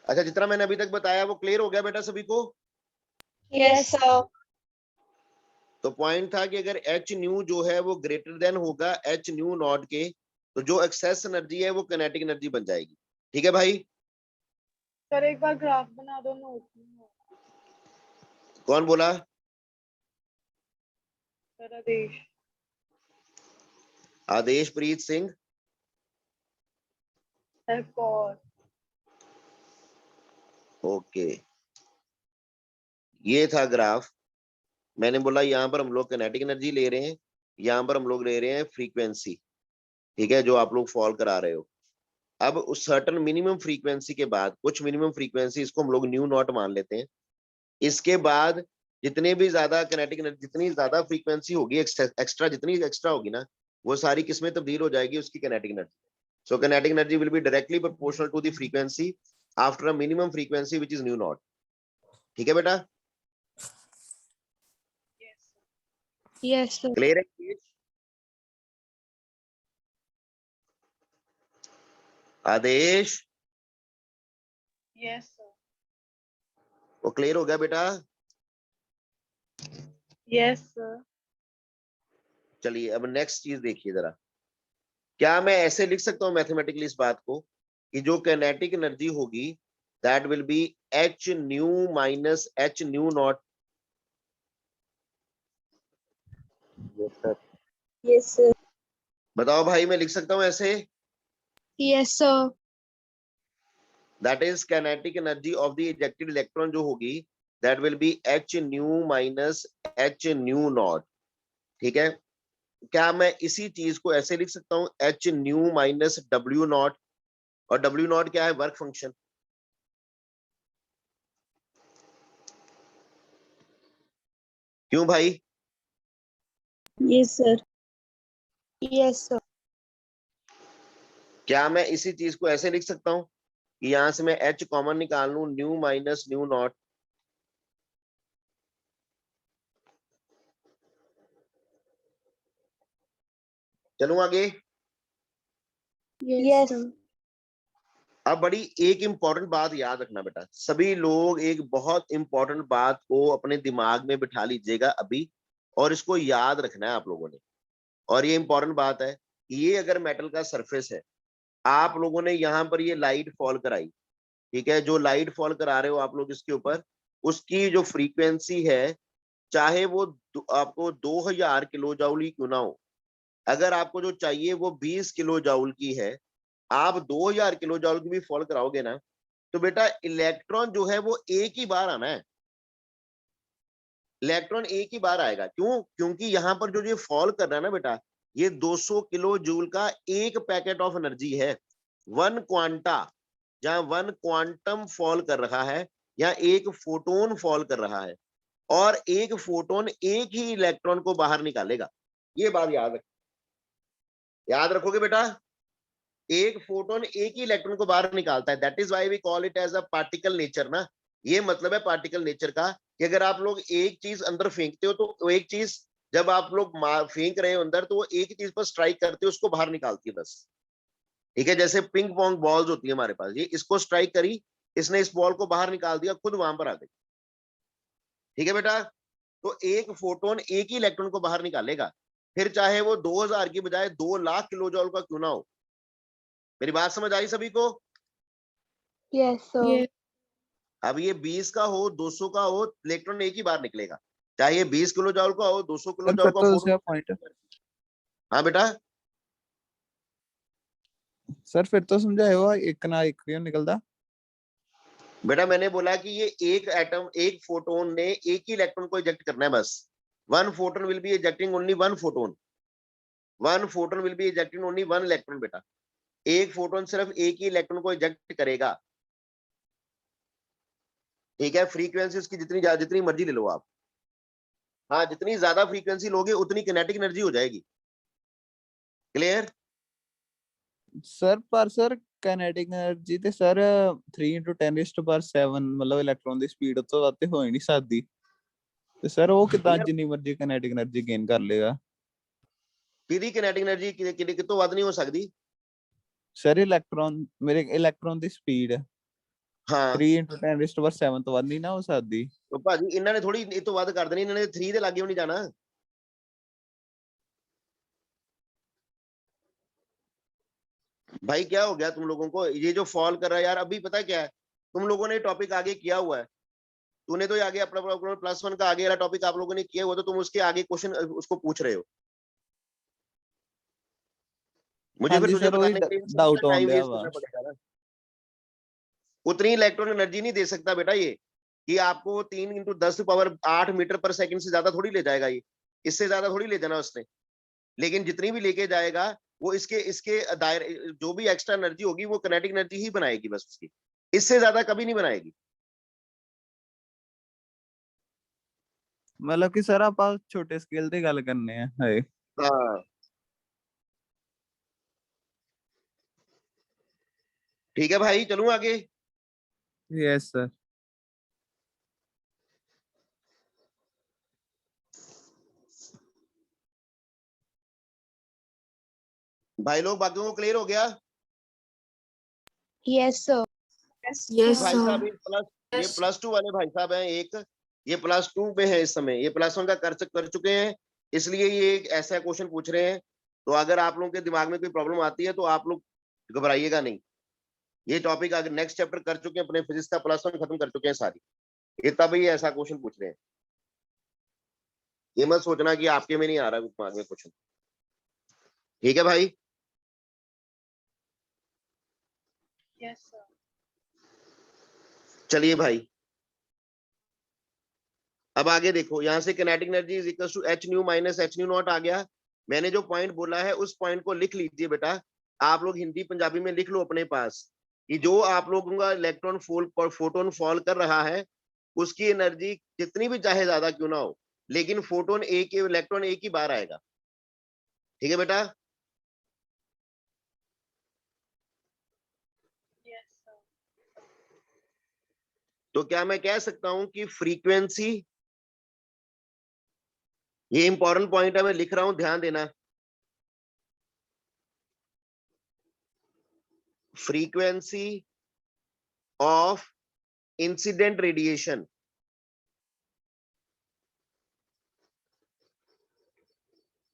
अच्छा, जितना मैंने अभी तक बताया वो क्लियर हो गया बेटा सभी को? Yes sir. तो पॉइंट था कि अगर एच न्यू जो है वो ग्रेटर देन होगा एच न्यू नॉट के, तो जो एक्सेस एनर्जी है वो काइनेटिक एनर्जी बन जाएगी। ठीक है भाई? सर एक बार ग्राफ बना दो, नोट। कौन बोला? सर आदेश। आदेशप्रीत सिंह। सर कौर। ओके, ये था ग्राफ। मैंने बोला यहाँ पर हम लोग काइनेटिक एनर्जी ले रहे हैं, यहाँ पर हम लोग ले रहे हैं फ्रीक्वेंसी। ठीक है, जो आप लोग फॉल करा रहे हो। अब उस सर्टन मिनिमम फ्रीक्वेंसी के बाद, कुछ मिनिमम फ्रीक्वेंसी इसको हम लोग न्यू नॉट मान लेते हैं। इसके बाद जितने भी ज्यादा काइनेटिक एनर्जी, जितनी ज्यादा फ्रीक्वेंसी होगी एक्स्ट्रा, जितनी एक्स्ट्रा होगी ना, वो सारी किसमें तब्दील हो जाएगी? उसकी kinetic energy. So kinetic energy will be directly proportional to the frequency after a minimum frequency which is nu naught. ठीक है बेटा? Yes sir. क्लियर है? Aadesh, yes sir. वो क्लियर हो गया बेटा? Yes sir. चलिए अब नेक्स्ट चीज देखिए जरा। क्या मैं ऐसे लिख सकता हूं मैथमेटिकली इस बात को कि जो काइनेटिक एनर्जी होगी that will be H nu minus H nu not? Yes sir. बताओ भाई, मैं लिख सकता हूं ऐसे? Yes sir. That is kinetic energy of the ejected electron जो होगी that will be H nu minus H nu naught. ठीक है? क्या मैं इसी चीज को ऐसे लिख सकता हूं, H nu minus W not? और डब्ल्यू नॉट क्या है? Work function. क्यों भाई? Yes sir. Yes sir. क्या मैं इसी चीज को ऐसे लिख सकता हूं कि यहां से मैं एच कॉमन निकाल लूं, न्यू माइनस न्यू नॉट? चलूं आगे? यस। अब बड़ी एक इंपॉर्टेंट बात याद रखना बेटा, सभी लोग एक बहुत इंपॉर्टेंट बात को अपने दिमाग में बिठा लीजिएगा अभी, और इसको याद रखना है आप लोगों ने। और ये इंपॉर्टेंट बात है कि ये अगर मेटल का सरफेस है, आप लोगों ने यहाँ पर ये लाइट फॉल कराई, ठीक है, जो लाइट फॉल करा रहे हो आप लोग इसके ऊपर, उसकी जो फ्रीक्वेंसी है, चाहे वो आपको 2000 किलो जाउल ही क्यों ना हो, अगर आपको जो चाहिए वो 20 किलो जाउल की है, आप 2000 किलो जॉल की भी फॉल कराओगे ना, तो बेटा इलेक्ट्रॉन जो है वो एक ही बार आना है। इलेक्ट्रॉन एक ही बार आएगा। क्यों? क्योंकि यहां पर जो ये फॉल कर रहा है ना बेटा, ये 200 किलो जूल का एक पैकेट ऑफ एनर्जी है। वन क्वांटा, जहां वन क्वांटम फॉल कर रहा है, या एक फोटोन फॉल कर रहा है, और एक फोटोन एक ही इलेक्ट्रॉन को बाहर निकालेगा। ये बात याद रखोगे बेटा? एक फोटोन एक ही इलेक्ट्रॉन को बाहर निकालता है। That is why we call it as a particle nature ना। ये मतलब है पार्टिकल नेचर का कि अगर आप लोग एक चीज अंदर फेंकते हो, तो एक चीज जब आप लोग फेंक रहे हो अंदर, तो वो एक ही चीज पर स्ट्राइक करते हो, उसको बाहर निकालती है बस। ठीक है? जैसे पिंग पोंग बॉल्स होती है हमारे पास, ये इसको स्ट्राइक करी, इसने इस बॉल को बाहर निकाल दिया, खुद वहां पर आ गई। ठीक है बेटा? तो एक फोटोन एक ही इलेक्ट्रॉन को बाहर निकालेगा, फिर चाहे वो 2000 की बजाय 2 लाख किलो जॉल का क्यों ना हो। मेरी बात समझ आई सभी को? Yes sir. अब ये 20 का हो, 200 का हो, इलेक्ट्रॉन एक ही बार निकलेगा, चाहे ये 20 किलो जॉल का हो, 200 किलो सर जॉल फिर का तो फोटो। दूसरा पॉइंट। हाँ बेटा? सर फिर तो समझाओ, एक ना एक क्यों निकलता? बेटा मैंने बोला कि ये एक एटम, एक फोटोन ने एक ही इलेक्ट्रॉन को इजेक्ट करना है बस। One photon will be ejecting only one photon. One photon will be ejecting only one electron बेटा। एक फोटोन सिर्फ एक ही इलेक्ट्रॉन को इजेक्ट करेगा। ठीक है? फ्रीक्वेंसी उसकी जितनी मर्जी ले लो आप। हाँ, जितनी ज्यादा फ्रीक्वेंसी लोगे उतनी किनेटिक एनर्जी हो जाएगी। क्लियर? सर पर सर काइनेटिक एनर्जी ते सर 3 × 10⁻7 मतलब ਇਲੈਕਟ੍ਰੋਨ ਦੀ ਸਪੀਡ ਤੋਂ ਵੱਧ ਤੇ ਹੋ ਹੀ ਨਹੀਂ ਸਕਦੀ, ਤੇ ਸਰ ਉਹ ਕਿਦਾਂ ਜਿੰਨੀ ਮਰਜ਼ੀ ਕਾਈਨੈਟਿਕ એનર્ਜੀ ਗੇਨ ਕਰ ਲੇਗਾ? ਕਿਹਦੀ ਕਿनेटिक एनर्जी ਕਿਤੋਂ ਵੱਧ ਨਹੀਂ ਹੋ ਸਕਦੀ? ਸਰ ਇਲੈਕਟ੍ਰੋਨ, ਮੇਰੇ ਇਲੈਕਟ੍ਰੋਨ ਦੀ ਸਪੀਡ हाँ 3 into 10 raised to power 7 ਤੋਂ ਵੱਧ ਨਹੀਂ ਨਾ ਹੋ ਸਕਦੀ। तो भाजी इन्हों ने थोड़ी ये तो ਵੱਧ कर देनी, इन्होंने 3 ਦੇ ਲਾਗੇ ਵੀ नहीं जाना। भाई क्या हो गया तुम लोगों को, ये जो फॉल कर रहा है यार, अभी पता क्या है, तुम लोगों ने टॉपिक आगे किया हुआ है, तूने तो आगे अपना +1 का आगे वाला टॉपिक आप लोगों ने किया हुआ, तो तुम उसके आगे क्वेश्चन उसको पूछ रहे हो। मुझे फिर ਹਾਂਜੀ तुझे ਸਰ ਉਹੀ बताने के लिए डाउट टाइम ਆਉਂਦਿਆ वेस्ट ਵਾ। करना पड़ेगा ना। उतनी इलेक्ट्रॉन एनर्जी नहीं दे सकता बेटा ये, कि आपको 3 × 10⁸ मीटर पर सेकंड से ज्यादा थोड़ी ले जाएगा ये, इससे ज्यादा थोड़ी ले जाना उसने। लेकिन जितनी भी लेके जाएगा वो इसके इसके दायरे, जो भी एक्स्ट्रा एनर्जी होगी वो किनेटिक एनर्जी ही बनाएगी बस उसकी, इससे ज्यादा कभी नहीं बनाएगी। ਮਤਲਬ ਕਿ ਸਰ ਆਪਾਂ ਛੋਟੇ ਸਕੇਲ ਤੇ ਗੱਲ ਕਰਨੇ ਆ ਹਾਏ। हाँ ठीक है भाई, चलूं आगे। Yes sir. भाई लोग बाकियों को क्लियर हो गया? Yes, sir. Yes, भाई sir. साहब ये +2 वाले भाई साहब हैं, एक ये +2 में है इस समय, ये +1 का कर चुके हैं, इसलिए ये एक ऐसा क्वेश्चन पूछ रहे हैं। तो अगर आप लोगों के दिमाग में कोई प्रॉब्लम आती है तो आप लोग घबराइएगा नहीं, ये टॉपिक अगर नेक्स्ट चैप्टर कर चुके हैं, अपने फिजिक्स का +1 खत्म कर चुके हैं सारी, ये तब ही ऐसा क्वेश्चन पूछ रहे हैं। ये मत सोचना कि आपके में नहीं आ रहा दिमाग में क्वेश्चन। ठीक है भाई? Yes, sir. चलिए भाई अब आगे देखो, यहां से kinetic energy is equal to h nu minus h nu naught आ गया। मैंने जो पॉइंट बोला है उस पॉइंट को लिख लीजिए बेटा, आप लोग हिंदी पंजाबी में लिख लो अपने पास, कि जो आप लोगों का इलेक्ट्रॉन फोटोन फॉल कर रहा है उसकी एनर्जी जितनी भी चाहे ज्यादा क्यों ना हो, लेकिन फोटोन एक इलेक्ट्रॉन एक ही बार आएगा। ठीक है बेटा? Yes, sir. तो क्या मैं कह सकता हूं कि फ्रीक्वेंसी, ये इंपॉर्टेंट पॉइंट है, मैं लिख रहा हूं, ध्यान देना। Frequency of incident radiation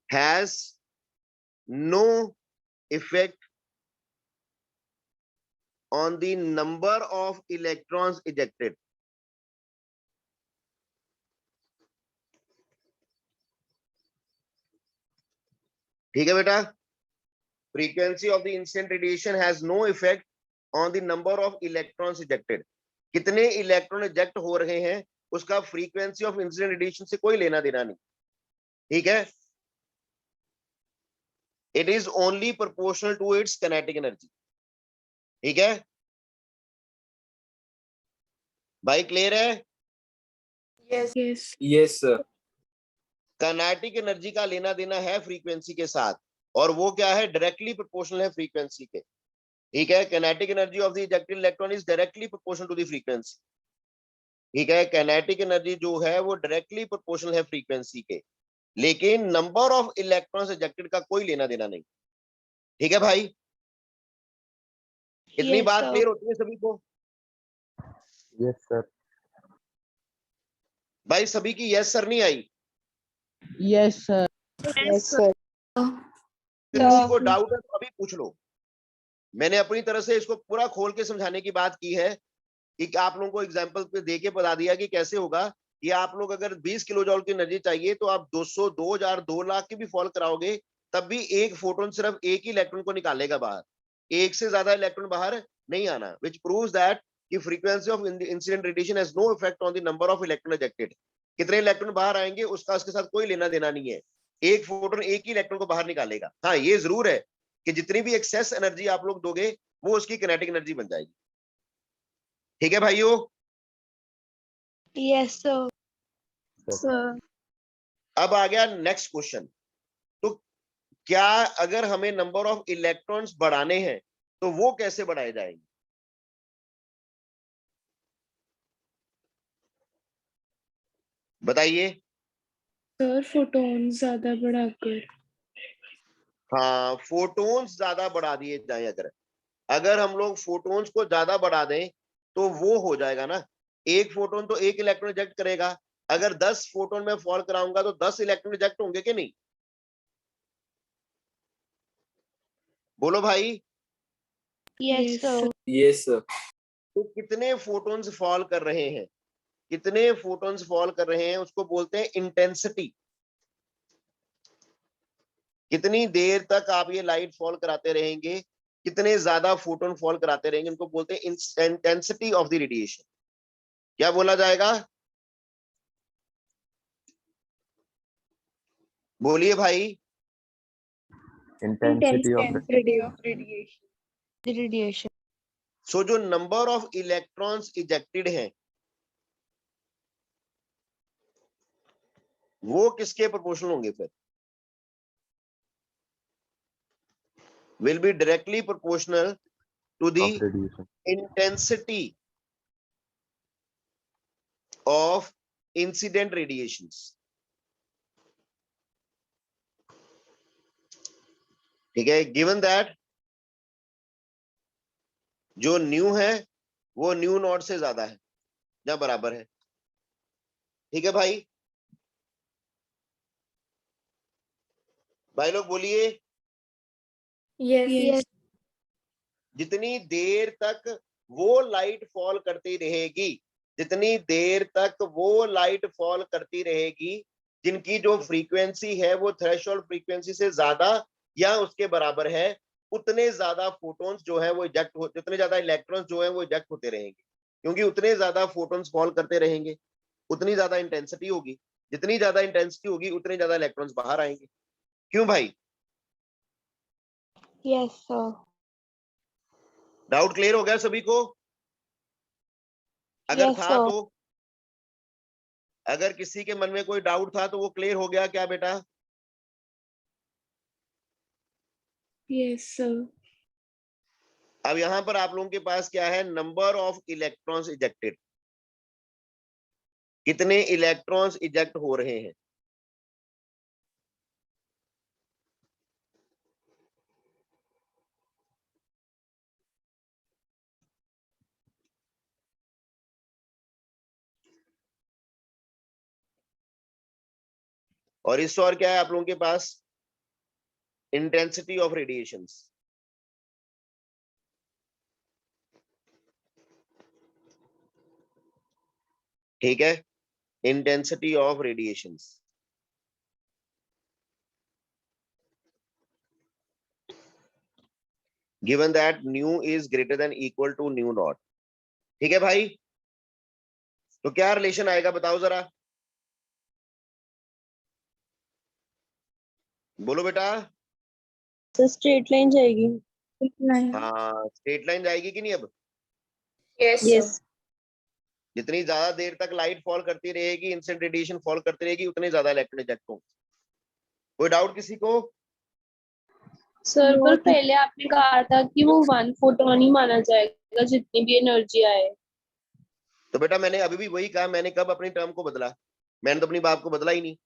has no effect on the number of electrons ejected. ठीक है बेटा? Frequency of the incident radiation has no effect on the number of electrons ejected. कितने इलेक्ट्रॉन इजेक्ट हो रहे हैं उसका फ्रीक्वेंसी ऑफ इंसिडेंट रेडिएशन से कोई लेना देना नहीं। ठीक है? It is only proportional to its kinetic energy. ठीक है भाई? क्लियर है? Yes. Yes. Yes, sir. Kinetic energy का लेना देना है फ्रीक्वेंसी के साथ, और वो क्या है? डायरेक्टली प्रोपोर्शनल है फ्रीक्वेंसी के। ठीक है? Kinetic energy of the ejected electron is directly proportional to the frequency. ठीक है? काइनेटिक एनर्जी जो है वो डायरेक्टली प्रोपोर्शनल है फ्रीक्वेंसी के, लेकिन नंबर ऑफ इलेक्ट्रॉन्स इजेक्टेड का कोई लेना देना नहीं। ठीक है भाई? इतनी Yes, बात sir. क्लियर होती है सभी को? Yes sir. भाई सभी की यस सर नहीं आई? Yes sir. Yes, sir. फिर किसी को डाउट है तो अभी पूछ लो। मैंने अपनी तरह से इसको पूरा खोल के समझाने की बात की है, कि आप लोगों को एग्जांपल पे दे के बता दिया कि कैसे होगा। कि आप लोग अगर 20 किलो जॉल की एनर्जी चाहिए तो आप 200, 2000, 2 लाख की भी फॉल कराओगे, तब भी एक फोटोन सिर्फ एक ही इलेक्ट्रॉन को निकालेगा बाहर, एक से ज्यादा इलेक्ट्रॉन बाहर नहीं आना, विच प्रूव्स दैट कि frequency of incident radiation has no effect on the number of electron ejected. कितने इलेक्ट्रॉन बाहर आएंगे उसका उसके साथ कोई लेना देना नहीं है, एक फोटोन एक ही इलेक्ट्रॉन को बाहर निकालेगा। हाँ ये जरूर है कि जितनी भी एक्सेस एनर्जी आप लोग दोगे वो उसकी किनेटिक एनर्जी बन जाएगी। ठीक है भाइयों? Yes, sir. Sir. अब आ गया नेक्स्ट क्वेश्चन। तो क्या अगर हमें नंबर ऑफ इलेक्ट्रॉन्स बढ़ाने हैं तो वो कैसे बढ़ाए जाएंगे? बताइए। सर फोटोन ज्यादा बढ़ाकर। हाँ फोटोन्स ज्यादा बढ़ा दिए जाए। अगर हम लोग फोटोन्स को ज्यादा बढ़ा दें तो वो हो जाएगा ना, एक फोटोन तो एक इलेक्ट्रॉन रिजेक्ट करेगा, अगर 10 फोटोन में फॉल कराऊंगा तो 10 इलेक्ट्रॉन रिजेक्ट होंगे कि नहीं? बोलो भाई। Yes, sir. Yes, sir. तो कितने फोटोन्स फॉल कर रहे हैं, कितने फोटोन्स फॉल कर रहे हैं, उसको बोलते हैं इंटेंसिटी। कितनी देर तक आप ये लाइट फॉल कराते रहेंगे, कितने ज्यादा फोटोन फॉल कराते रहेंगे, उनको बोलते हैं इंटेंसिटी ऑफ द रेडिएशन। क्या बोला जाएगा? बोलिए भाई। Intensity of Radiation. Radiation. सो जो नंबर ऑफ इलेक्ट्रॉन्स इजेक्टेड हैं वो किसके प्रोपोर्शनल होंगे फिर? Will be directly proportional to the radiation. Intensity of incident radiations. ठीक है, गिवन दैट जो न्यू है वो न्यू नॉट से ज्यादा है या बराबर है। ठीक है भाई, भाई लोग बोलिए। Yes. जितनी देर तक वो लाइट फॉल करती रहेगी, जितनी देर तक वो लाइट फॉल करती रहेगी जिनकी जो फ्रीक्वेंसी है वो थ्रेशोल्ड फ्रीक्वेंसी से ज्यादा या उसके बराबर है, उतने ज्यादा फोटॉन्स जो है वो इजेक्ट हो, जितने ज्यादा इलेक्ट्रॉन्स जो है वो इजेक्ट होते रहेंगे, क्योंकि उतने ज्यादा फोटॉन्स फॉल करते रहेंगे, उतनी ज्यादा इंटेंसिटी होगी, जितनी ज्यादा इंटेंसिटी होगी उतने ज्यादा इलेक्ट्रॉन्स बाहर आएंगे। क्यों भाई? Yes, sir. डाउट क्लियर हो गया सभी को? अगर Yes, था sir. तो, अगर किसी के मन में कोई डाउट था तो वो क्लियर हो गया क्या बेटा? Yes, sir. अब यहां पर आप लोगों के पास क्या है? नंबर ऑफ इलेक्ट्रॉन्स इजेक्टेड, कितने इलेक्ट्रॉन्स इजेक्ट हो रहे हैं। और इस और क्या है आप लोगों के पास? Intensity of radiations. ठीक है, intensity of radiations. Given that nu is greater than equal to nu naught. ठीक है भाई, तो क्या रिलेशन आएगा बताओ जरा, बोलो बेटा। So straight line जाएगी. Line. हाँ, स्ट्रेट लाइन जाएगी कि नहीं? अब Yes. Yes. जितनी ज्यादा देर तक लाइट फॉल करती रहेगी, इंसिडेंट रेडिएशन फॉल करती रहेगी, उतने ज्यादा इलेक्ट्रॉन इजेक्ट होंगे। कोई डाउट किसी को? सर पर पहले आपने कहा था कि वो 1 फोटोन ही माना जाएगा जितनी भी एनर्जी आए. तो बेटा मैंने अभी भी वही कहा, मैंने कब अपनी टर्म को बदला? मैंने तो अपनी बात को बदला ही नहीं।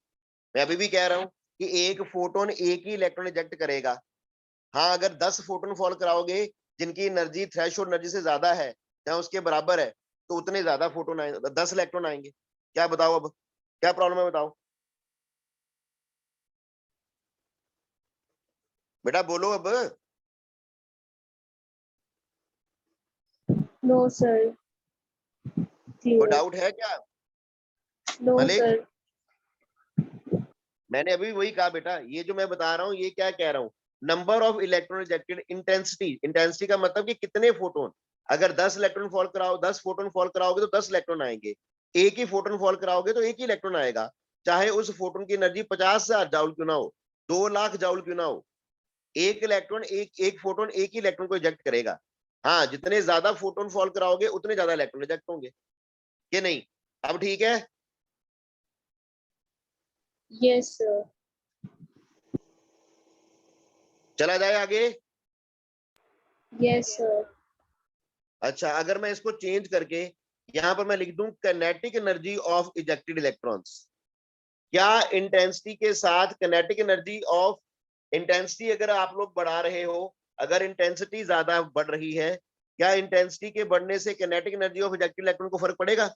मैं अभी भी कह रहा हूं कि एक फोटोन एक ही इलेक्ट्रॉन इजेक्ट करेगा। हाँ, अगर 10 फोटोन फॉल कराओगे जिनकी एनर्जी थ्रेशोल्ड एनर्जी से ज्यादा है या उसके बराबर है, तो उतने ज्यादा फोटोन आएंगे, 10 इलेक्ट्रॉन आएंगे। क्या बताओ, अब क्या प्रॉब्लम है बताओ बेटा, बोलो अब। No sir. कोई डाउट है क्या? No मलिक? sir. मैंने अभी वही कहा बेटा, ये जो मैं बता रहा हूँ ये क्या कह रहा हूँ, number of electron rejected, intensity. Intensity का मतलब कि कितने फोटोन। अगर 10 इलेक्ट्रॉन फॉल कराओ, 10 फोटोन फॉल कराओगे तो 10 इलेक्ट्रॉन आएंगे। एक ही फोटोन फॉल कराओगे तो एक ही इलेक्ट्रॉन आएगा, चाहे उस फोटोन की एनर्जी 50,000 जाउल क्यों ना हो, 2 लाख जाउल क्यों ना हो, एक इलेक्ट्रॉन एक फोटोन एक ही इलेक्ट्रॉन को इजेक्ट करेगा। हाँ, जितने ज्यादा फोटोन फॉल कराओगे उतने ज्यादा इलेक्ट्रॉन इजेक्ट होंगे कि नहीं? अब ठीक है? Yes sir. चला जाए आगे। Yes sir. अच्छा, अगर मैं इसको चेंज करके यहां पर मैं लिख दूं kinetic energy of ejected electrons, क्या इंटेंसिटी के साथ काइनेटिक एनर्जी ऑफ, इंटेंसिटी अगर आप लोग बढ़ा रहे हो, अगर इंटेंसिटी ज्यादा बढ़ रही है क्या इंटेंसिटी के बढ़ने से kinetic energy of ejected electron को फर्क पड़ेगा?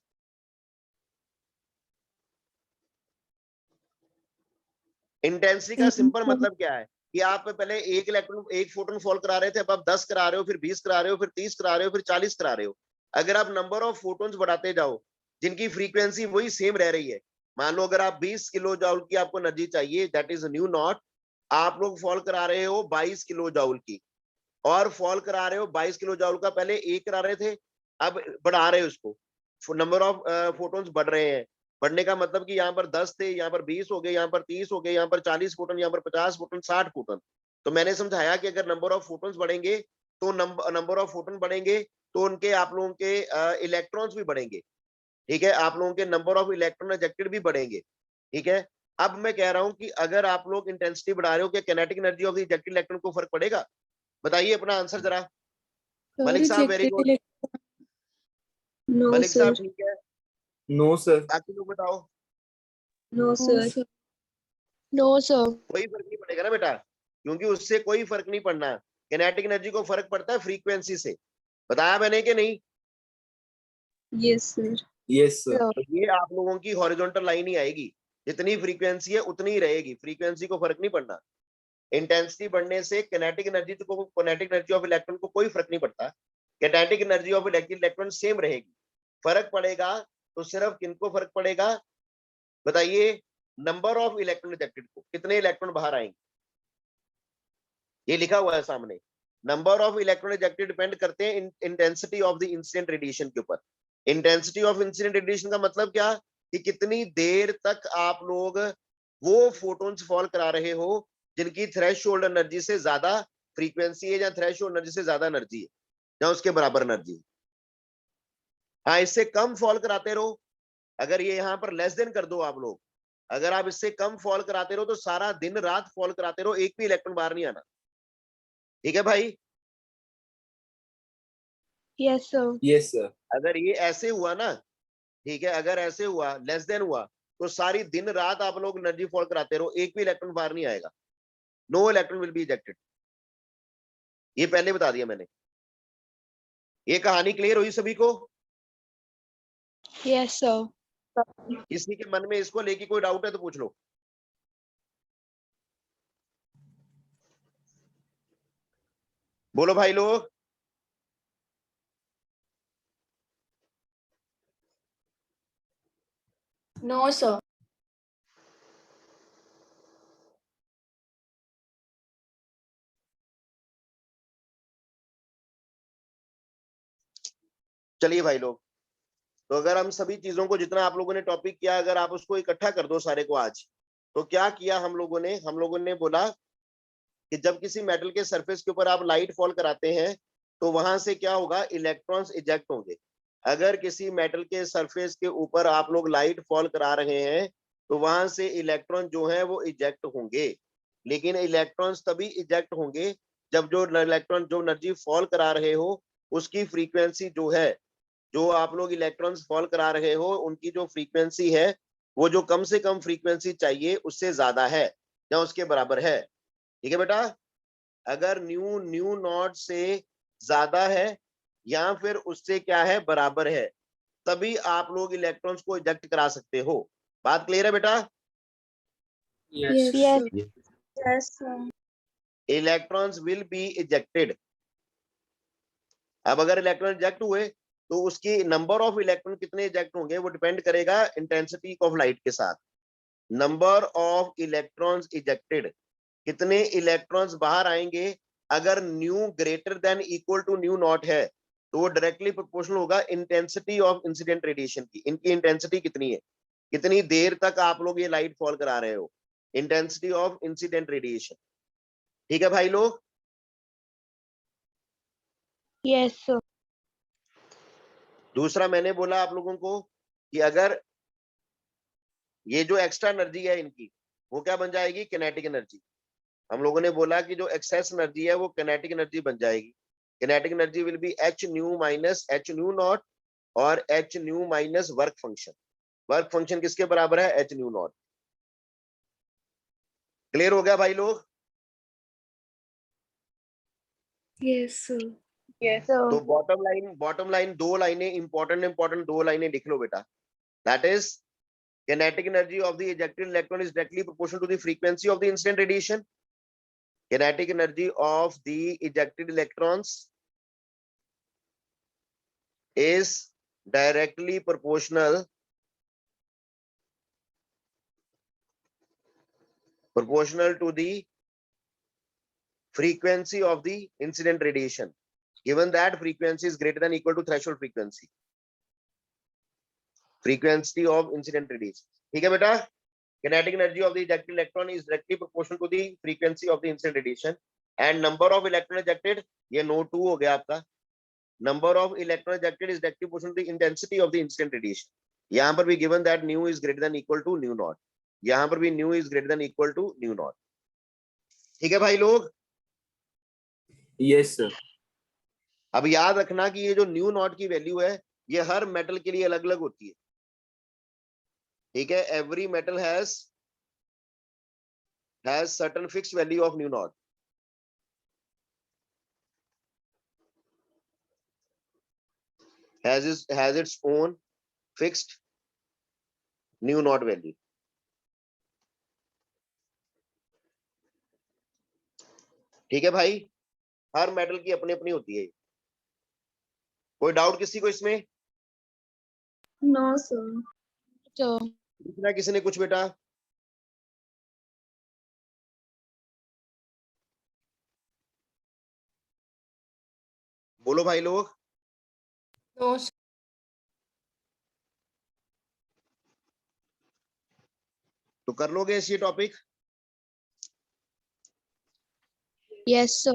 इंटेंसिटी का सिंपल मतलब क्या है कि आप पहले एक फोटोन फॉल करा रहे थे, अब आप 10 करा रहे हो, फिर 20 करा रहे हो, फिर 30 करा रहे हो, फिर 40 करा रहे हो। अगर आप नंबर ऑफ फोटोन्स बढ़ाते जाओ जिनकी फ्रीक्वेंसी वही सेम रह रही है, मान लो अगर आप 20 किलो जूल की आपको एनर्जी चाहिए, दैट इज न्यू नॉट, आप लोग फॉल करा रहे हो 22 किलो जूल की, और फॉल करा रहे हो 22 किलो जूल का, पहले एक करा रहे थे, अब बढ़ा रहे हो उसको, नंबर ऑफ फोटोन्स बढ़ रहे हैं। बढ़ने का मतलब कि यहाँ पर 10 थे, यहाँ पर 20 हो गए, यहाँ पर 30 हो गए, यहाँ पर 40 फोटोन, यहाँ पर 50 फोटोन, 60 फोटोन। तो मैंने समझाया कि अगर नंबर ऑफ फोटोन्स बढ़ेंगे तो नंबर ऑफ फोटोन बढ़ेंगे तो उनके आप लोगों के इलेक्ट्रॉन्स भी बढ़ेंगे, ठीक है, आप लोगों के नंबर ऑफ इलेक्ट्रॉन इजेक्टेड भी बढ़ेंगे, ठीक है। अब मैं कह रहा हूं कि अगर आप लोग इंटेंसिटी बढ़ा रहे हो, क्या kinetic energy of the ejected electron को फर्क पड़ेगा? बताइए अपना आंसर जरा। मलिक साहब very good, no Malik sir, साहब ठीक है, नो सर, बाकी लोग बताओ। नो सर, नो सर, कोई फर्क नहीं पड़ेगा ना बेटा, क्योंकि उससे कोई फर्क नहीं पड़ना। किनेटिक एनर्जी को फर्क पड़ता है फ्रीक्वेंसी से, बताया मैंने कि नहीं? यस सर, यस सर, तो ये आप लोगों की हॉरिजॉन्टल लाइन ही आएगी, जितनी फ्रीक्वेंसी है उतनी ही रहेगी, फ्रीक्वेंसी को फर्क नहीं पड़ना। इंटेंसिटी बढ़ने से किनेटिक एनर्जी ऑफ इलेक्ट्रॉन को कोई फर्क नहीं पड़ता, kinetic energy of electron same रहेगी। फर्क पड़ेगा तो सिर्फ किनको फर्क पड़ेगा बताइए? नंबर ऑफ इलेक्ट्रॉन इजेक्टेड को, कितने इलेक्ट्रॉन बाहर आएंगे, ये लिखा हुआ है सामने। Number of electron ejected depend करते हैं intensity of the incident radiation के ऊपर। इंटेंसिटी ऑफ इंसिडेंट रेडिएशन का मतलब क्या कि कितनी देर तक आप लोग वो फोटोन्स फॉल करा रहे हो जिनकी थ्रेशोल्ड एनर्जी से ज्यादा फ्रीक्वेंसी है, या थ्रेशोल्ड एनर्जी से ज्यादा एनर्जी है, या उसके बराबर एनर्जी है। हाँ, इससे कम फॉल कराते रहो, अगर ये यहां पर लेस देन कर दो आप लोग, अगर आप इससे कम फॉल कराते रहो तो सारा दिन रात फॉल कराते रहो, एक भी इलेक्ट्रॉन बाहर नहीं आना, ठीक है भाई? यस सर, यस सर, अगर ये ऐसे हुआ ना, ठीक है, अगर ऐसे हुआ लेस देन हुआ तो सारी दिन रात आप लोग एनर्जी फॉल कराते रहो, एक भी इलेक्ट्रॉन बाहर नहीं आएगा, no electron will be ejected. ये पहले बता दिया मैंने। ये कहानी क्लियर हुई सभी को? यस सर, किसी के मन में इसको लेके कोई डाउट है तो पूछ लो। बोलो भाई लोग। नो सर, चलिए भाई लोग, तो अगर हम सभी चीजों को, जितना आप लोगों ने टॉपिक किया, अगर आप उसको इकट्ठा कर दो सारे को आज, तो क्या किया हम लोगों ने बोला कि जब किसी मेटल के सरफेस के ऊपर आप लाइट फॉल कराते हैं तो वहां से क्या होगा, इलेक्ट्रॉन्स इजेक्ट होंगे। अगर किसी मेटल के सरफेस के ऊपर आप लोग लाइट फॉल करा रहे हैं तो वहां से इलेक्ट्रॉन जो है वो इजेक्ट होंगे, लेकिन इलेक्ट्रॉन्स तभी इजेक्ट होंगे जब जो इलेक्ट्रॉन जो एनर्जी फॉल करा रहे हो उसकी फ्रीक्वेंसी जो है, जो आप लोग इलेक्ट्रॉन्स फॉल करा रहे हो उनकी जो फ्रीक्वेंसी है वो जो कम से कम फ्रीक्वेंसी चाहिए उससे ज्यादा है या उसके बराबर है, ठीक है बेटा? अगर न्यू न्यू नॉट से ज्यादा है या फिर उससे क्या है, बराबर है, तभी आप लोग इलेक्ट्रॉन्स को इजेक्ट करा सकते हो। बात क्लियर है बेटा? Yes yes, sir, yes sir, electrons will be ejected. अब अगर इलेक्ट्रॉन इजेक्ट हुए तो उसकी नंबर ऑफ इलेक्ट्रॉन कितने इजेक्ट होंगे वो डिपेंड करेगा इंटेंसिटी ऑफ लाइट के साथ। नंबर ऑफ इलेक्ट्रॉन्स इजेक्टेड, कितने इलेक्ट्रॉन्स बाहर आएंगे, अगर nu greater than equal to nu naught है तो वो डायरेक्टली प्रोपोर्शनल होगा इंटेंसिटी ऑफ इंसिडेंट रेडिएशन की। इनकी इंटेंसिटी कितनी है, कितनी देर तक आप लोग ये लाइट फॉल करा रहे हो, इंटेंसिटी ऑफ इंसिडेंट रेडिएशन, ठीक है भाई लोग? यस सर, दूसरा मैंने बोला आप लोगों को कि अगर ये जो एक्स्ट्रा एनर्जी है इनकी, वो क्या बन जाएगी, किनेटिक एनर्जी। हम लोगों ने बोला कि जो एक्सेस एनर्जी है वो किनेटिक एनर्जी बन जाएगी। Kinetic energy will be H nu minus H nu naught, और H nu minus work function. Work function किसके बराबर है, एच न्यू नॉट। क्लियर हो गया भाई लोग? Yes sir, Yes. तो sir, बॉटम लाइन दो लाइनें इंपॉर्टेंट दो लाइनें लिख लो बेटा. That is kinetic energy of the ejected electron is directly proportional to the frequency of the incident radiation. Kinetic energy of the ejected electrons is directly proportional to the frequency of the incident radiation, given that frequency is greater than or equal to threshold frequency of incident radiation. ठीक है बेटा. Kinetic energy of the ejected electron is directly proportional to the frequency of the incident radiation, and number of electron ejected, ये note 2 हो गया आपका. Number of electron ejected is directly proportional to the intensity of the incident radiation. यहाँ पर भी given that nu is greater than or equal to nu naught. यहाँ पर भी nu is greater than or equal to nu naught. ठीक है भाई लोग. Yes, sir. अब याद रखना कि ये जो न्यू नॉट की वैल्यू है ये हर मेटल के लिए अलग अलग होती है. ठीक है. Every metal has certain fixed value of new not. has its own fixed nu naught value. ठीक है भाई. हर मेटल की अपनी अपनी होती है. कोई डाउट किसी को इसमें? No, sir. sir, पूछना किसी ने कुछ बेटा? बोलो भाई लोग. no, sir, तो कर लोगे इस ये टॉपिक? yes, sir,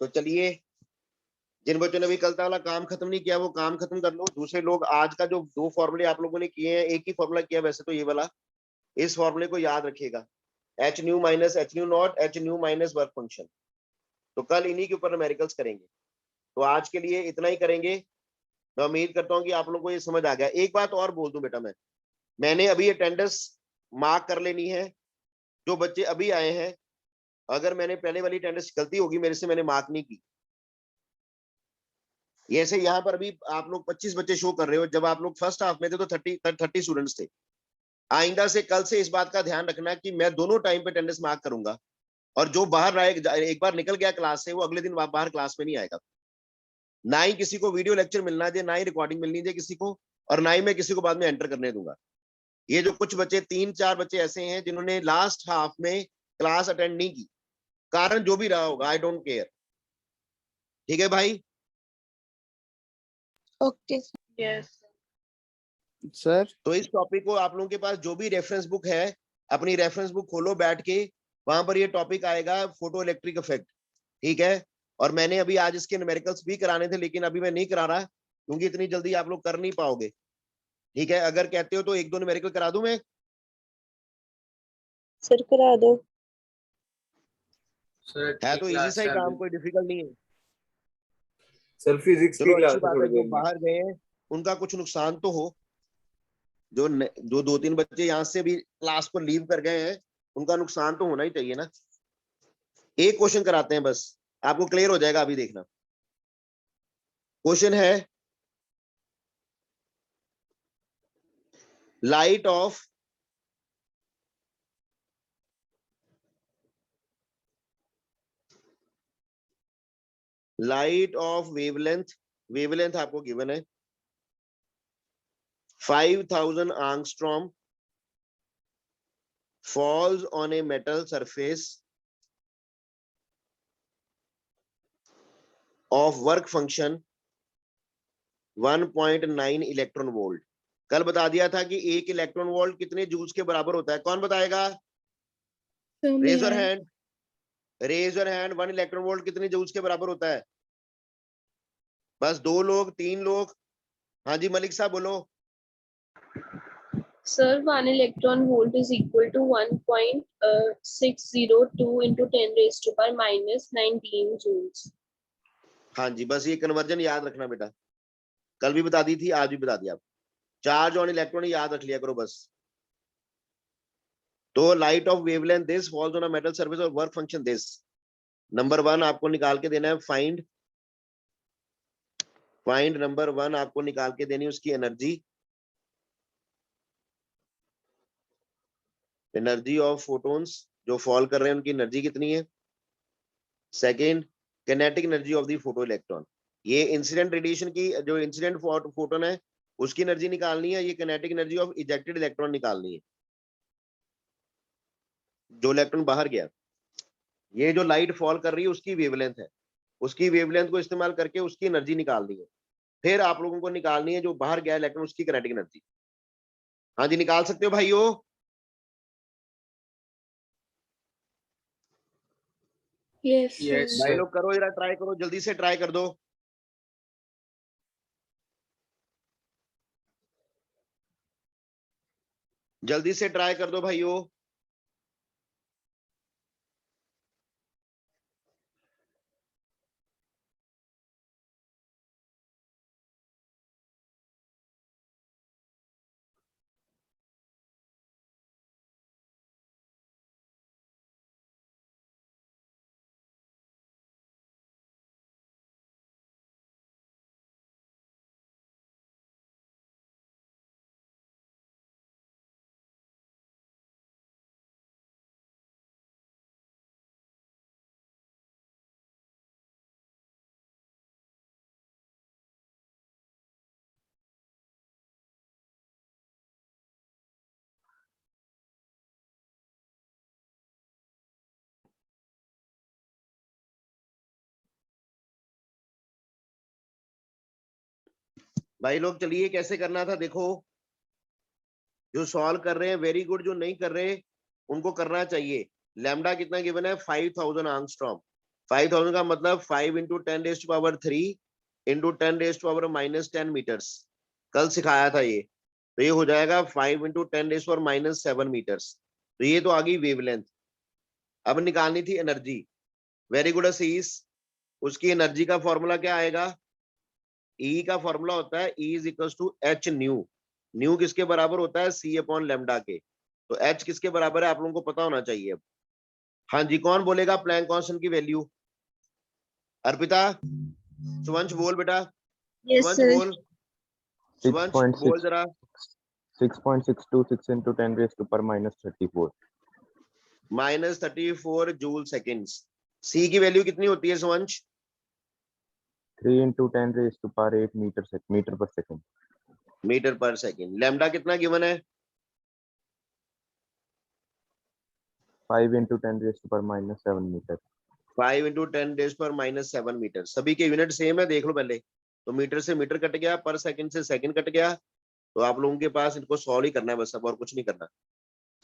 तो चलिए, जिन बच्चों ने भी कल वाला काम खत्म नहीं किया वो काम खत्म कर लो. दूसरे लोग आज का जो दो फॉर्मूले आप लोगों ने किए हैं, एक ही फॉर्मूला किया वैसे तो ये वाला. इस फॉर्मूले को याद रखिएगा. H nu minus H nu not, H nu minus work function. तो कल इन्हीं के ऊपर न्यूमेरिकल्स करेंगे. तो आज के लिए इतना ही करेंगे. मैं उम्मीद करता हूँ कि आप लोगों को ये समझ आ गया. एक बात और बोल दूं बेटा, मैंने अभी अटेंडेंस मार्क कर लेनी है. जो बच्चे अभी आए हैं, अगर मैंने पहले वाली अटेंडेंस गलती होगी मेरे से, मैंने मार्क नहीं की. जैसे यहाँ पर अभी आप लोग 25 बच्चे शो कर रहे हो. जब आप लोग फर्स्ट हाफ में थे तो 30 स्टूडेंट्स थे. आइंदा से कल से इस बात का ध्यान रखना कि मैं दोनों टाइम पे अटेंडेंस मार्क करूंगा. और जो बाहर रहा, एक बार निकल गया क्लास से, वो अगले दिन बाहर क्लास में नहीं आएगा. ना ही किसी को वीडियो लेक्चर मिलना चाहिए, ना ही रिकॉर्डिंग मिलनी चाहिए किसी को, और ना ही मैं किसी को बाद में एंटर करने दूंगा. ये जो कुछ बच्चे 3-4 बच्चे ऐसे हैं जिन्होंने लास्ट हाफ में क्लास अटेंड नहीं की, कारण जो भी रहा होगा, आई डोंट केयर. ठीक है भाई. okay, sir, Yes. सर तो इस टॉपिक को आप लोगों के पास जो भी रेफरेंस बुक है, अपनी रेफरेंस बुक खोलो बैठ के, वहां पर ये टॉपिक आएगा, फोटो इलेक्ट्रिक इफेक्ट. ठीक है. और मैंने अभी आज इसके न्यूमेरिकल्स भी कराने थे, लेकिन अभी मैं नहीं करा रहा क्योंकि इतनी जल्दी आप लोग कर नहीं पाओगे. ठीक है. अगर कहते हो तो 1-2 न्यूमेरिकल करा दूं मैं. सर करा दो. Sir, है तो इजी सा ही काम, कोई डिफिकल्ट नहीं है. Sir, physics चलो की क्लास अच्छी बात है. थोड़ी जो देर में. बाहर गए हैं उनका कुछ नुकसान तो हो. जो 2-3 बच्चे यहाँ से भी क्लास को लीव कर गए हैं, उनका नुकसान तो होना ही चाहिए ना. एक क्वेश्चन कराते हैं बस, आपको क्लियर हो जाएगा. अभी देखना. क्वेश्चन है, लाइट ऑफ वेवलेंथ आपको गिवन है 5000 angstrom falls on a metal surface of work function 1.9 electron volt. कल बता दिया था कि 1 इलेक्ट्रॉन वोल्ट कितने जूल्स के बराबर होता है. कौन बताएगा? Raise your hand. 1 इलेक्ट्रॉन वोल्ट कितने जूल्स के बराबर होता है? बस 2 लोग, 3 लोग. हाँ जी मलिक साहब बोलो. Sir, 1 electron volt is equal to 1.602 into 10 raised to power minus 19 joules. हाँ जी, बस ये कन्वर्जन याद रखना बेटा. कल भी बता दी थी, आज भी बता दिया. आप चार्ज ऑन इलेक्ट्रॉन याद रख लिया करो बस. तो light of wavelength this falls on a metal surface और वर्क फंक्शन दिस। नंबर 1 आपको निकाल के देना है, फाइंड नंबर 1 आपको निकाल के देनी है उसकी एनर्जी ऑफ फोटोन्स जो फॉल कर रहे हैं उनकी एनर्जी कितनी है। Second, kinetic energy of the photo electron, ये इंसिडेंट रेडिएशन की जो इंसिडेंट फोटोन है उसकी एनर्जी निकालनी है, ये kinetic energy of ejected electron निकालनी है, जो इलेक्ट्रॉन बाहर गया। ये जो लाइट फॉल कर रही है उसकी वेवलेंथ है, उसकी वेवलेंथ को इस्तेमाल करके उसकी एनर्जी निकालनी है। फिर आप लोगों को निकालनी है जो बाहर गया इलेक्ट्रॉन उसकी काइनेटिक एनर्जी। हाँ जी, निकाल सकते हो भाइयों। Yes, Yes, sir. भाई sir. लोग करो जरा, ट्राई करो, जल्दी से ट्राई कर दो। जल्दी से ट्राई कर दो भाइयों। भाई लोग चलिए, कैसे करना था देखो, जो सॉल्व कर रहे हैं वेरी गुड, जो नहीं कर रहे उनको करना चाहिए। लैम्डा कितना गिवन है, 5000 एंगस्ट्रॉम। 5000 का मतलब 5 × 10⁻³ इंटू 10⁻⁻10 मीटर्स। कल सिखाया था ये, तो ये हो जाएगा 5 × 10⁻⁻7 मीटर्स। तो ये तो आ गई वेवलेंथ। अब निकालनी थी एनर्जी। वेरी गुड असीस, उसकी एनर्जी का फॉर्मूला क्या आएगा। ई का फॉर्मूला होता है E = H न्यू। न्यू किसके बराबर होता है, C/λ के। तो H किसके बराबर है आप लोगों को पता होना चाहिए। हाँ जी, कौन बोलेगा प्लैंक कांस्टेंट की वैल्यू। अर्पिता, सुवंश बोल बेटा, Yes, सुवंश sir. बोल, सुवंश बोल जरा। 6.626 into 10⁻⁻34 -34 जूल सेकेंड्स। C की वैल्यू कितनी होती है Suvansh. 3 into 10⁸ meter per second. Metre per second. Lambda कितना गिवन है, 5 into 10⁻⁻7 meter. 5 × 10⁻⁻7 मीटर। सभी के यूनिट सेम है, देख लो पहले। तो मीटर से मीटर कट गया, पर सेकंड से सेकंड कट गया। तो आप लोगों के पास इनको सॉल्व ही करना है बस, अब और कुछ नहीं करना।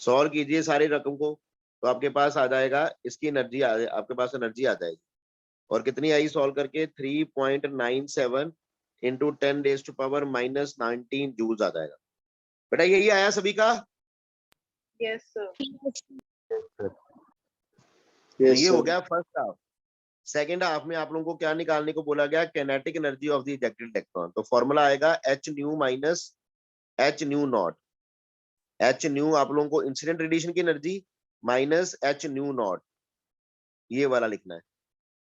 सॉल्व कीजिए सारी रकम को, तो आपके पास आ जाएगा, इसकी एनर्जी आपके पास एनर्जी आ जाएगी। और कितनी आई सॉल्व करके, 3.97 × 10⁻⁻19 जूल्स आ जाएगा। बेटा यही आया सभी का। Yes, sir. तो ये हो गया फर्स्ट हाफ। सेकेंड हाफ में आप लोगों को क्या निकालने को बोला गया, kinetic energy of the ejected electron. तो फॉर्मूला आएगा H nu minus H nu not. H new आप लोगों को इंसिडेंट रेडिएशन की energy minus H nu not, ये वाला लिखना है।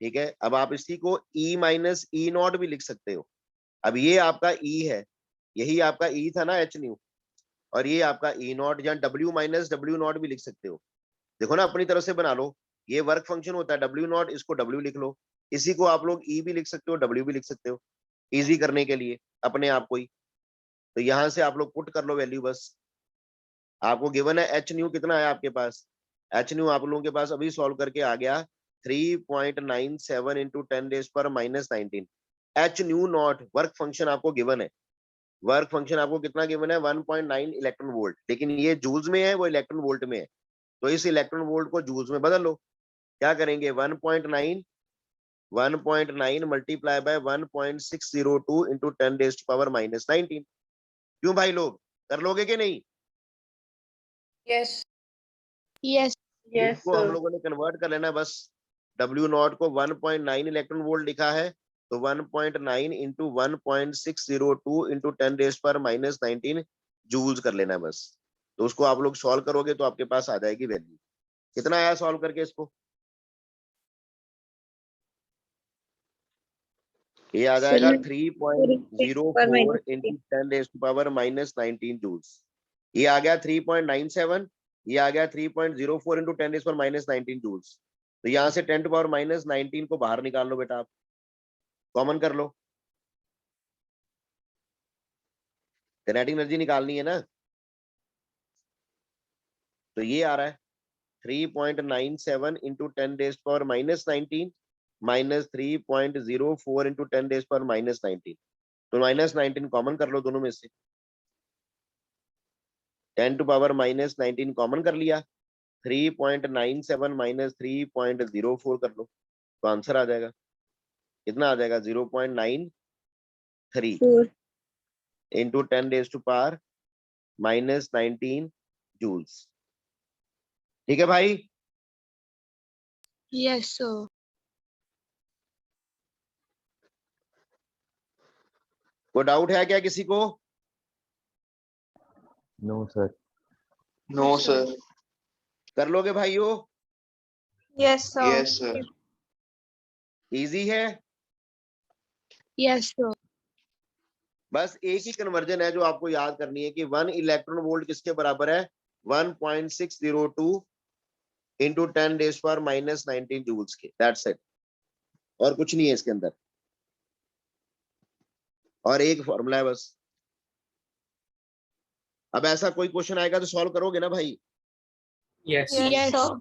ठीक है, अब आप इसी को E माइनस E नॉट भी लिख सकते हो। अब ये आपका E है, यही आपका E था ना H न्यू, और ये आपका E नॉट, या W माइनस W नॉट भी लिख सकते हो। देखो ना, अपनी तरफ से बना लो। ये वर्क फंक्शन होता है W नॉट, इसको W लिख लो। इसी को आप लोग E भी लिख सकते हो, W भी लिख सकते हो, इजी करने के लिए अपने आप को ही। तो यहां से आप लोग पुट कर लो वैल्यू बस। आपको गिवन है H न्यू कितना है आपके पास। H न्यू आप लोगों के पास अभी सॉल्व करके आ गया 3.97 × 10⁻⁻19। H nu not work function आपको गिवन है। वर्क फंक्शन आपको कितना गिवन है, 1.9 इलेक्ट्रॉन वोल्ट। लेकिन ये जूल्स में है, वो इलेक्ट्रॉन वोल्ट में है। तो इस इलेक्ट्रॉन वोल्ट को जूल्स में बदल लो। क्या करेंगे, 1.9 मल्टीप्लाई बाय 1.602 × 10⁻⁻19। क्यों भाई लोग, कर लोगे कि नहीं। Yes. Yes. Yes, इसको हम sir. लोगों ने कन्वर्ट कर लेना बस। W नॉट को 1.9 इलेक्ट्रॉन वोल्ट लिखा है, तो 1.9 × 1.602 × 10⁻⁻19 जूल्स कर लेना बस। तो उसको आप लोग सॉल्व करोगे तो आपके पास आ जाएगी वैल्यू। कितना आया सॉल्व करके इसको? ये आ जाएगा 3.04 इंटू 10⁻⁻19 जूल्स। ये आ गया 3.97, ये आ गया 3.04 इंटू 10⁻⁻19 जूल्स। तो यहाँ से 10⁻⁻19 को बाहर निकाल लो बेटा, आप कॉमन कर लो, काइनेटिक एनर्जी निकालनी है ना। तो ये आ रहा है 3.97 इंटू 10⁻⁻19 माइनस 3.04 इंटू 10⁻⁻19। तो -19 कॉमन कर लो दोनों में से, 10⁻⁻19 कॉमन कर लिया, 3.97 माइनस 3.04 कर लो, तो आंसर आ जाएगा, कितना आ जाएगा? 0.93 इंटू 10⁻⁻19 जूल्स। ठीक है भाई? Yes, sir. कोई डाउट है क्या किसी को? No, sir. No, sir. कर लोगे भाइयों? Yes, sir. Yes, sir. Easy है। Yes, sir. बस एक ही कन्वर्जन है जो आपको याद करनी है कि 1 इलेक्ट्रॉन वोल्ट किसके बराबर है? 1.602 इंटू 10⁻⁻19 जूल्स के। दैट्स इट, और कुछ नहीं है इसके अंदर, और एक फॉर्मूला है बस। अब ऐसा कोई क्वेश्चन आएगा तो सॉल्व करोगे ना भाई? Yes. Yes, sir.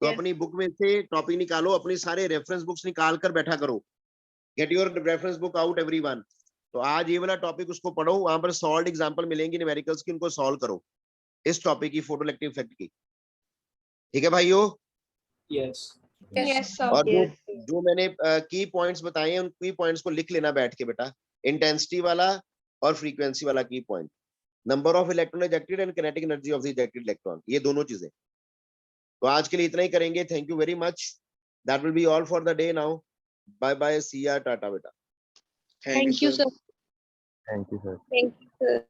तो अपनी बुक में से टॉपिक निकालो, अपनी सारे रेफरेंस बुक्स निकाल कर बैठा करो। Get your reference book out everyone. तो आज ये वाला टॉपिक उसको पढ़ो, वहां पर सॉल्व एग्जांपल मिलेंगे न्यूमेरिकल्स की, उनको सॉल्व करो इस टॉपिक की, फोटोइलेक्ट्रिक इफेक्ट की। ठीक है भाइयों? Yes. Yes, sir. और जो मैंने की पॉइंट्स बताए हैं, उन की पॉइंट्स को लिख लेना बैठ के बेटा, इंटेंसिटी वाला और फ्रीक्वेंसी वाला की point, number of electron ejected and kinetic energy of the ejected electron, ये दोनों चीजें। तो आज के लिए इतना ही करेंगे। Thank you very much, that will be all for the day now. Bye bye, see ya टाटा बेटा। Thank you, sir. Thank you, sir. Thank you, sir.